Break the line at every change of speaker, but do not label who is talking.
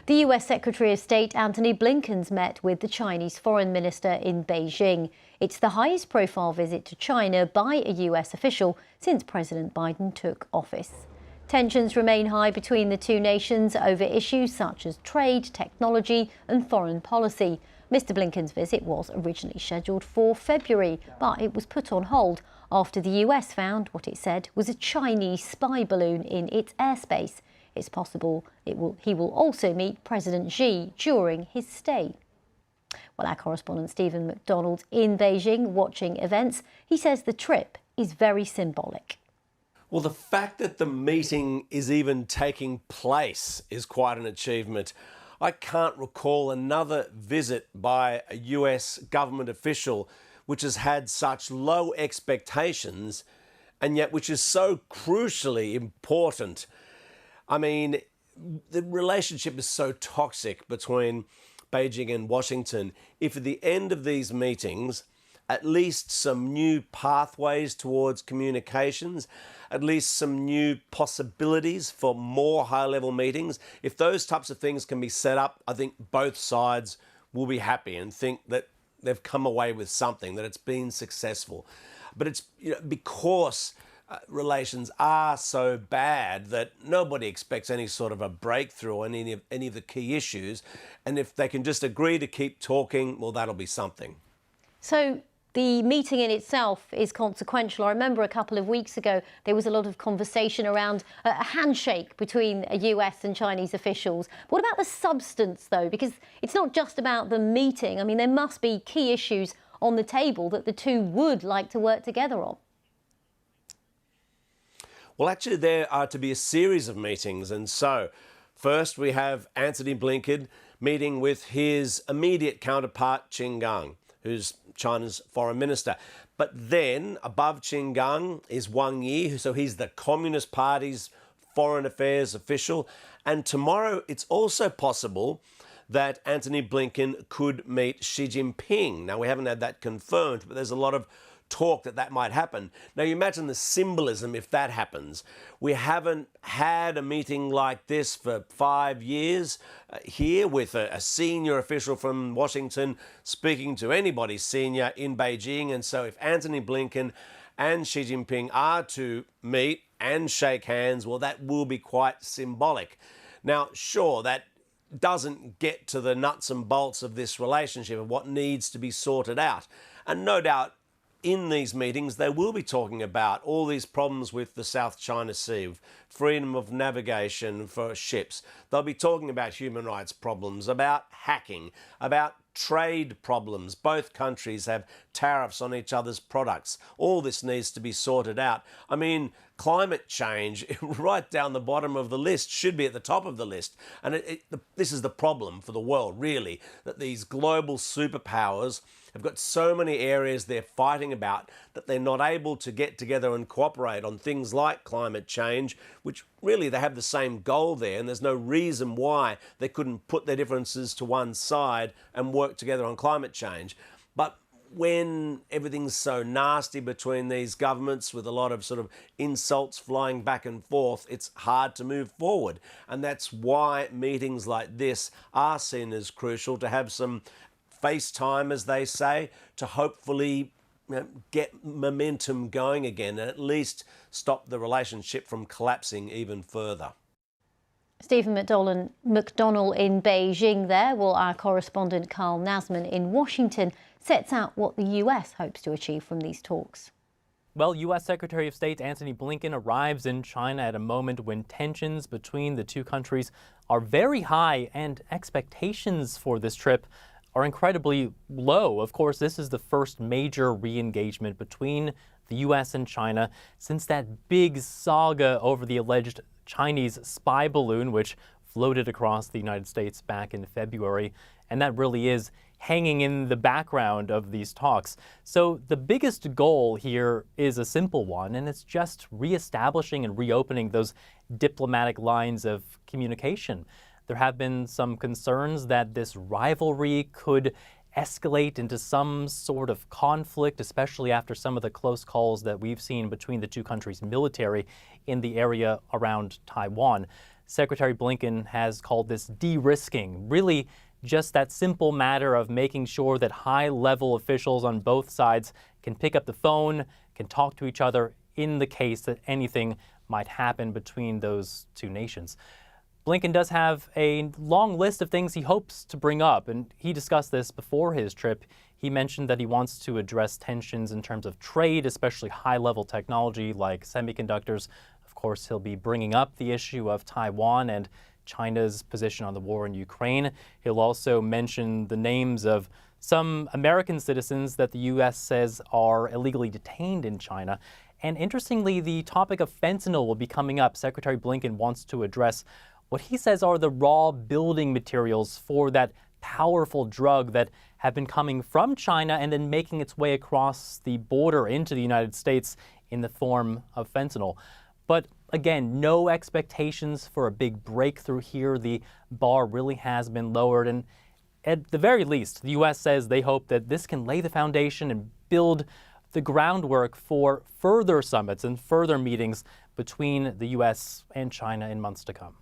The US Secretary of State Antony Blinken's met with the Chinese Foreign Minister in Beijing. It's the highest profile visit to China by a US official since President Biden took office. Tensions remain high between the two nations over issues such as trade, technology and foreign policy. Mr. Blinken's visit was originally scheduled for February, but it was put on hold after the US found what it said was a Chinese spy balloon in its airspace. It's possible he will also meet President Xi during his stay. Well, our correspondent Stephen McDonald in Beijing watching events. He says the trip is very symbolic.
Well, the fact that the meeting is even taking place is quite an achievement. I can't recall another visit by a US government official which has had such low expectations and yet which is so crucially important. I mean, the relationship is so toxic between Beijing and Washington. If at the end of these meetings, at least some new pathways towards communications, at least some new possibilities for more high-level meetings, if those types of things can be set up, I think both sides will be happy and think that they've come away with something, that it's been successful. But it's because relations are so bad that nobody expects any sort of a breakthrough on any of the key issues. And if they can just agree to keep talking, well, that'll be something.
So the meeting in itself is consequential. I remember a couple of weeks ago, there was a lot of conversation around a handshake between US and Chinese officials. What about the substance, though? Because it's not just about the meeting. I mean, there must be key issues on the table that the two would like to work together on.
Well, actually, there are to be a series of meetings. And so, first we have Antony Blinken meeting with his immediate counterpart, Qin Gang, who's China's foreign minister. But then, above Qin Gang is Wang Yi, so he's the Communist Party's foreign affairs official. And tomorrow, it's also possible that Antony Blinken could meet Xi Jinping. Now, we haven't had that confirmed, but there's a lot of talk that might happen. Now, you imagine the symbolism if that happens. We haven't had a meeting like this for 5 years here with a senior official from Washington speaking to anybody senior in Beijing. And so if Antony Blinken and Xi Jinping are to meet and shake hands, well, that will be quite symbolic. Now, sure, that doesn't get to the nuts and bolts of this relationship of what needs to be sorted out. And no doubt, in these meetings, they will be talking about all these problems with the South China Sea, freedom of navigation for ships. They'll be talking about human rights problems, about hacking, about trade problems. Both countries have tariffs on each other's products. All this needs to be sorted out. I mean, climate change, right down the bottom of the list, should be at the top of the list. And this is the problem for the world, really, that these global superpowers have got so many areas they're fighting about that they're not able to get together and cooperate on things like climate change, which really they have the same goal there, and there's no reason why they couldn't put their differences to one side and work together on climate change. But when everything's so nasty between these governments with a lot of sort of insults flying back and forth, it's hard to move forward. And that's why meetings like this are seen as crucial, to have some face time, as they say, to hopefully get momentum going again and at least stop the relationship from collapsing even further.
Stephen McDonald in Beijing there, while our correspondent Carl Nasman in Washington sets out what the US hopes to achieve from these talks.
Well, U.S. Secretary of State Antony Blinken arrives in China at a moment when tensions between the two countries are very high and expectations for this trip are incredibly low. Of course, this is the first major re-engagement between the U.S. and China since that big saga over the alleged Chinese spy balloon, which floated across the United States back in February. And that really is hanging in the background of these talks. So the biggest goal here is a simple one, and it's just reestablishing and reopening those diplomatic lines of communication. There have been some concerns that this rivalry could escalate into some sort of conflict, especially after some of the close calls that we've seen between the two countries' military in the area around Taiwan. Secretary Blinken has called this de-risking, really just that simple matter of making sure that high-level officials on both sides can pick up the phone, can talk to each other in the case that anything might happen between those two nations. Blinken does have a long list of things he hopes to bring up, and he discussed this before his trip. He mentioned that he wants to address tensions in terms of trade, especially high-level technology like semiconductors. Of course, he'll be bringing up the issue of Taiwan and China's position on the war in Ukraine. He'll also mention the names of some American citizens that the U.S. says are illegally detained in China. And interestingly, the topic of fentanyl will be coming up. Secretary Blinken wants to address what he says are the raw building materials for that powerful drug that have been coming from China and then making its way across the border into the United States in the form of fentanyl. But again, no expectations for a big breakthrough here. The bar really has been lowered. And at the very least, the U.S. says they hope that this can lay the foundation and build the groundwork for further summits and further meetings between the U.S. and China in months to come.